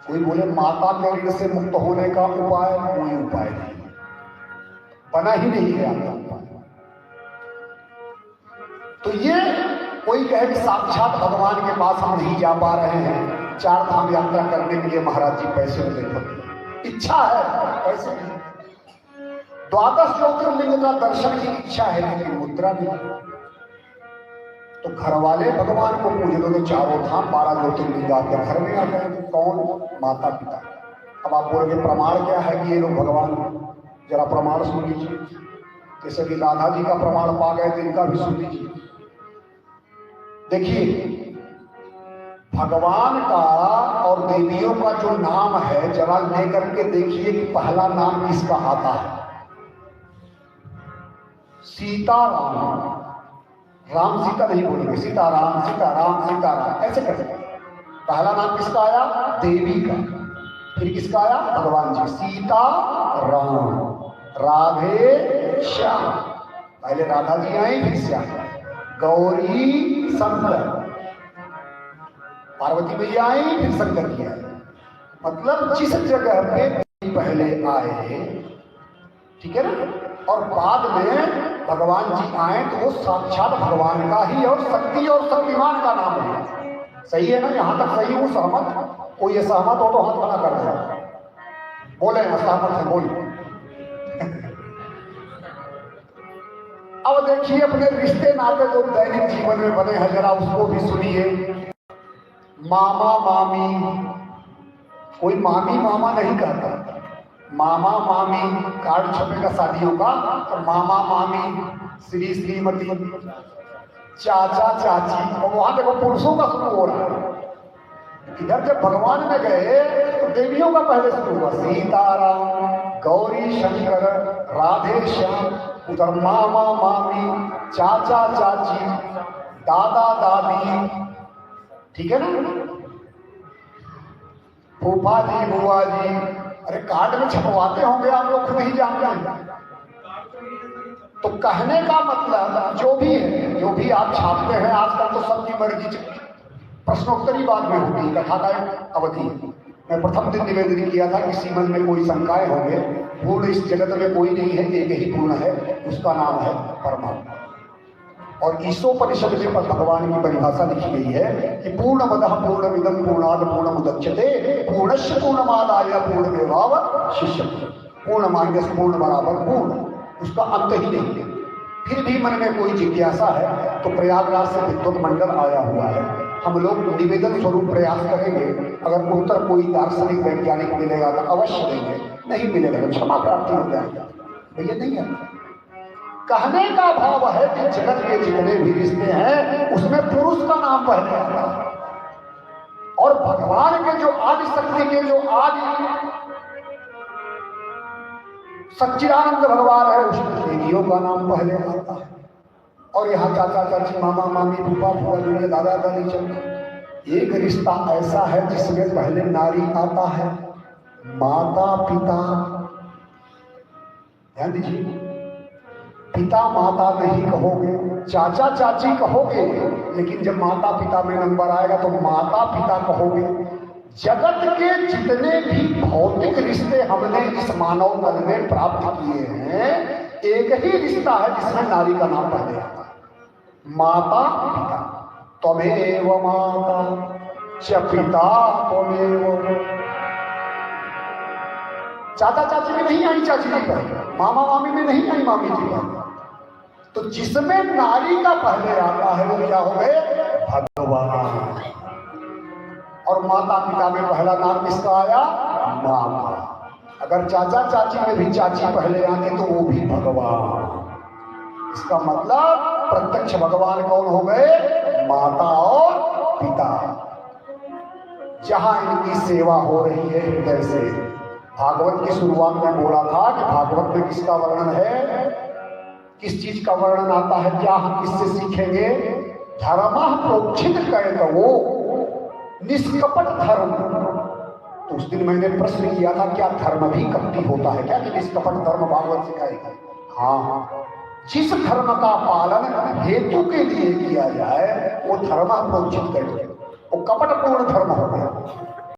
कोई बोले माता के ऋण से मुक्त होने का उपाय, कोई उपाय नहीं, बना ही नहीं है आपका उपाय। तो ये कोई कहे कि साक्षात भगवान के पास हम नहीं जा पा रहे हैं, 4 धाम यात्रा करने के लिए महाराज जी पैसे देते, इच्छा है पैसे नहीं, 12 ज्योतिर्लिंग का दर्शन की इच्छा है लेकिन मुद्रा नहीं। तो घर वाले भगवान को पूछ लो तो 4 धाम 12 ज्योतिर्लिंग आपके घर में आ गए। कौन? माता पिता। अब आप बोलोगे प्रमाण क्या है कि ये लोग भगवान? जरा प्रमाण सुन लीजिए। जैसे कि राधा जी का प्रमाण पा गए तो इनका भी सुन लीजिए। देखिए, भगवान का और देवियों का जो नाम है जरा लेकर के देखिए कि पहला नाम किसका आता है। सीताराम। राम सीता नहीं बोलेंगे, सीताराम सीताराम सीताराम ऐसे करेंगे। पहला नाम किसका आया? देवी का। फिर किसका आया? भगवान जी। सीता राम, राधे श्याम। पहले राधा जी आई फिर श्याम। गौरी शंकर, पार्वती मैया आई फिर शंकर जी आए। मतलब जिस जगह पे पहले आए, ठीक है ना, और बाद में भगवान जी आए तो वो साक्षात भगवान का ही और शक्ति और शक्तिमान का नाम है। सही है ना? यहां तक सही हूं? सहमत? कोई ये सहमत हो तो हाथ खड़ा कर दे। बोले असहमत है? बोलिए। अब देखिए अपने रिश्ते नाते जो दैनिक जीवन में बने हैं जरा उसको भी सुनिए। मामा मामी, कोई मामी मामा नहीं कहता, मामा मामी कार्ड छपेगा शादियों का, और मामा मामी, श्री श्रीमती, चाचा चाची, और वहां देखो पुरुषों का शुरू हो रहा है। इधर जब भगवान में गए तो देवियों का पहले शुरू हुआ। सीताराम, गौरी शंकर, राधे श्याम, उधर मामा मामी, चाचा चाची, दादा दादी, ठीक है ना, फूफा जी बुआ जी। अरे कार्ड में छपवाते होंगे आप लोग, नहीं जानते हैं। तो कहने का मतलब जो भी है, जो भी आप छापते हैं आजकल तो सबकी मर्जी, प्रश्नोत्तरी बाद में होगी, कथा का अवधि। मैं प्रथम दिन निवेदन किया था कि सीमन में कोई शंकाएं होंगे। पूर्ण इस जगत में कोई नहीं है, एक ही पूर्ण है, उसका नाम है परमात्मा। और ईशोपनिषद में भगवान की परिभाषा लिखी गई है कि पूर्णमदः पूर्णमिदं पूर्णात् पूर्णमुदच्यते पूर्णस्य पूर्णमादाय पूर्णमेवावशिष्यते। पूर्ण मार्ग से पूर्ण बराबर पूर्ण, उसका अंत ही नहीं है। फिर भी मन में कोई जिज्ञासा है तो प्रयागराज से विद्वत मंडल आया हुआ है, हम लोग निवेदन स्वरूप प्रयास करेंगे। अगर उत्तर कोई दार्शनिक वैज्ञानिक मिलेगा तो अवश्य देंगे, नहीं मिलेगा तो क्षमा प्राप्ति हो जाएगा। भैया नहीं है। कहने का भाव है कि जगत के जितने भी रिश्ते हैं उसमें पुरुष का नाम पहले आता है, और भगवान के जो आदि शक्ति के जो आदि सच्चिदानंद भगवान है उसमें देवियों का नाम पहले आता है। और यहाँ चाचा चाची, मामा मामी, फूफा फूफा, दूल्हे, दादा दादी चल। एक रिश्ता ऐसा है जिसमें पहले नारी आता है, माता पिता। ध्यान दीजिए, पिता माता नहीं कहोगे, चाचा चाची कहोगे, लेकिन जब माता पिता में नंबर आएगा तो माता पिता कहोगे। जगत के जितने भी भौतिक रिश्ते हमने इस मानव तन में प्राप्त किए हैं, एक ही रिश्ता है जिसमें नारी का नाम पहले आता है, माता पिता। त्वमेव माता च पिता त्वमेव। चाचा चाची में नहीं आई चाची जी पहले, मामा मामी में नहीं आई मामी जी पहले। तो जिसमें नारी का पहले आता है वो क्या हो गए? भगवान। और माता पिता में पहला नाम किसका आया? माता। अगर चाचा चाची में भी चाची पहले आती तो वो भी भगवान। इसका मतलब प्रत्यक्ष भगवान कौन हो गए? माता और पिता। जहां इनकी सेवा हो रही है हृदय से। भागवत की शुरुआत में बोला था कि भागवत में किसका वर्णन है, किस चीज का वर्णन आता है, क्या हम किससे सीखेंगे? धर्मः प्रोक्षित कैतवो, निष्कपट धर्म। तो उस दिन मैंने प्रश्न किया था क्या धर्म भी कपटी होता है क्या, कि निष्कपट धर्म भागवत सिखाएगा? हाँ, जिस धर्म का पालन हेतु के लिए किया जाए वो धर्म प्रोक्षित कैतवो, वो कपटपूर्ण धर्म हो गया।